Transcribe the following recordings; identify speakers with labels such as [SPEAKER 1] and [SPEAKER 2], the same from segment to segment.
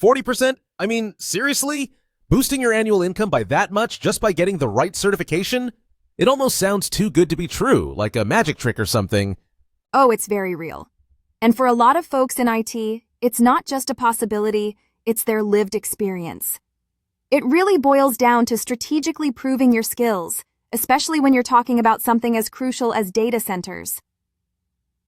[SPEAKER 1] 40%? I mean, seriously? Boosting your annual income by that much just by getting the right certification? It almost sounds too good to be true, like a magic trick or something.
[SPEAKER 2] Oh, it's very real. And for a lot of folks in IT, it's not just a possibility, it's their lived experience. It really boils down to strategically proving your skills, especially when you're talking about something as crucial as data centers.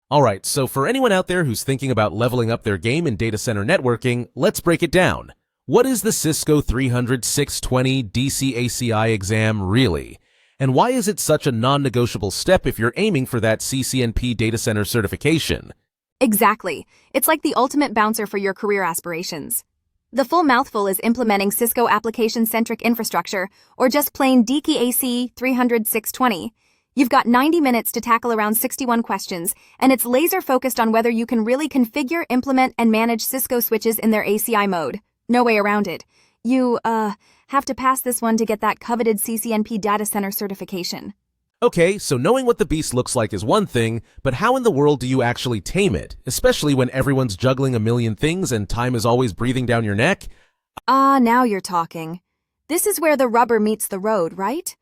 [SPEAKER 1] Alright, so for anyone out there who's thinking about leveling up their game in data center networking, let's break it down. What is the Cisco 300-620 DCACI exam really? And why is it such a non-negotiable step if you're aiming for that CCNP Data Center certification?
[SPEAKER 2] Exactly. It's like the ultimate bouncer for your career aspirations. The full mouthful is implementing Cisco application-centric infrastructure, or just plain DCACI 300-620. You've got 90 minutes to tackle around 61 questions, and it's laser-focused on whether you can really configure, implement, and manage Cisco switches in their ACI mode. No way around it. You, have to pass this one to get that coveted CCNP Data Center certification.
[SPEAKER 1] Okay, so knowing what the beast looks like is one thing, but how in the world do you actually tame it, especially when everyone's juggling a million things and time is always breathing down your neck?
[SPEAKER 2] Now you're talking. This is where the rubber meets the road, right?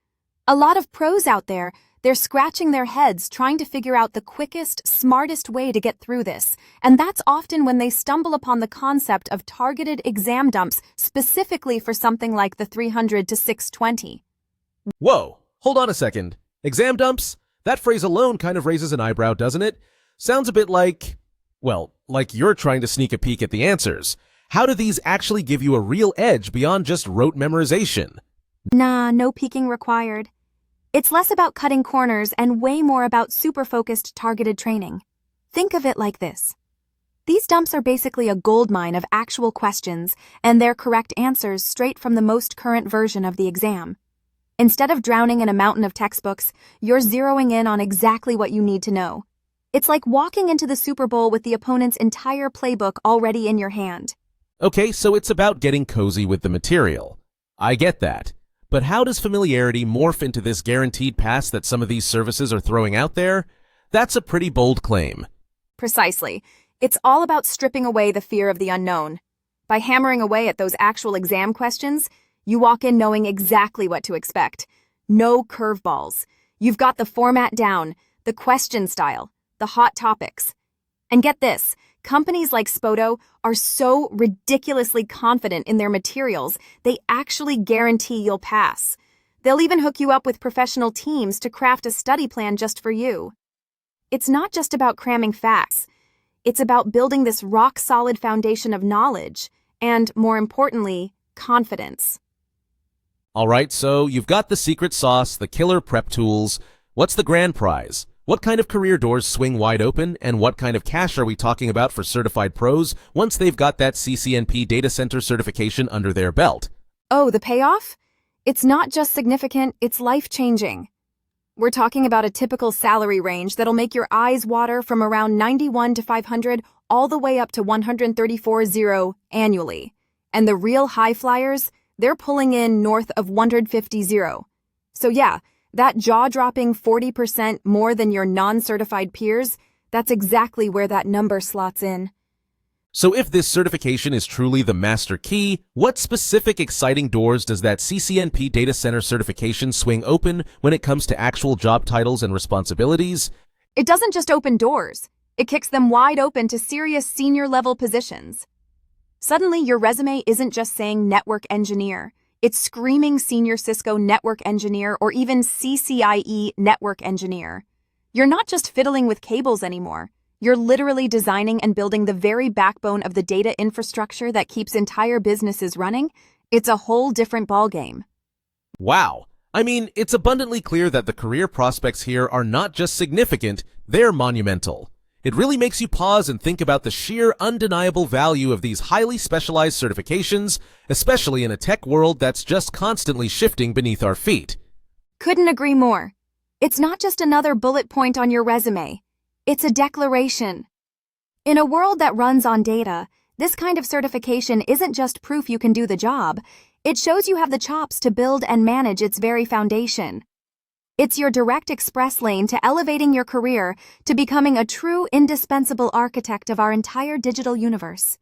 [SPEAKER 2] A lot of pros out there, they're scratching their heads trying to figure out the quickest, smartest way to get through this, and that's often when they stumble upon the concept of targeted exam dumps specifically for something like the 300-620.
[SPEAKER 1] Whoa, hold on a second. Exam dumps? That phrase alone kind of raises an eyebrow, doesn't it? Sounds a bit like, well, like you're trying to sneak a peek at the answers. How do these actually give you a real edge beyond just rote memorization?
[SPEAKER 2] Nah, no peeking required. It's less about cutting corners and way more about super-focused targeted training. Think of it like this. These dumps are basically a goldmine of actual questions and their correct answers straight from the most current version of the exam. Instead of drowning in a mountain of textbooks, you're zeroing in on exactly what you need to know. It's like walking into the Super Bowl with the opponent's entire playbook already in your hand.
[SPEAKER 1] Okay, so it's about getting cozy with the material. I get that. But how does familiarity morph into this guaranteed pass that some of these services are throwing out there? That's a pretty bold claim.
[SPEAKER 2] Precisely. It's all about stripping away the fear of the unknown. By hammering away at those actual exam questions, you walk in knowing exactly what to expect. No curveballs. You've got the format down, the question style, the hot topics. And get this, companies like Spoto are so ridiculously confident in their materials, they actually guarantee you'll pass. They'll even hook you up with professional teams to craft a study plan just for you. It's not just about cramming facts. It's about building this rock-solid foundation of knowledge and, more importantly, confidence.
[SPEAKER 1] All right, so you've got the secret sauce, the killer prep tools. What's the grand prize? What kind of career doors swing wide open, and what kind of cash are we talking about for certified pros once they've got that CCNP Data Center certification under their belt?
[SPEAKER 2] Oh, the payoff? It's not just significant, it's life-changing. We're talking about a typical salary range that'll make your eyes water from around 91 to 500 all the way up to 134.0 annually. And the real high flyers, they're pulling in north of 150.0. So yeah, that jaw-dropping 40% more than your non-certified peers, that's exactly where that number slots in.
[SPEAKER 1] So if this certification is truly the master key, what specific exciting doors does that CCNP Data Center certification swing open when it comes to actual job titles and responsibilities?
[SPEAKER 2] It doesn't just open doors. It kicks them wide open to serious senior-level positions. Suddenly, your resume isn't just saying network engineer. It's screaming senior Cisco network engineer or even CCIE network engineer. You're not just fiddling with cables anymore. You're literally designing and building the very backbone of the data infrastructure that keeps entire businesses running. It's a whole different ballgame.
[SPEAKER 1] Wow. I mean, it's abundantly clear that the career prospects here are not just significant, they're monumental. It really makes you pause and think about the sheer undeniable value of these highly specialized certifications, especially in a tech world that's just constantly shifting beneath our feet.
[SPEAKER 2] Couldn't agree more. It's not just another bullet point on your resume. It's a declaration. In a world that runs on data, this kind of certification isn't just proof you can do the job. It shows you have the chops to build and manage its very foundation. It's your direct express lane to elevating your career to becoming a true indispensable architect of our entire digital universe.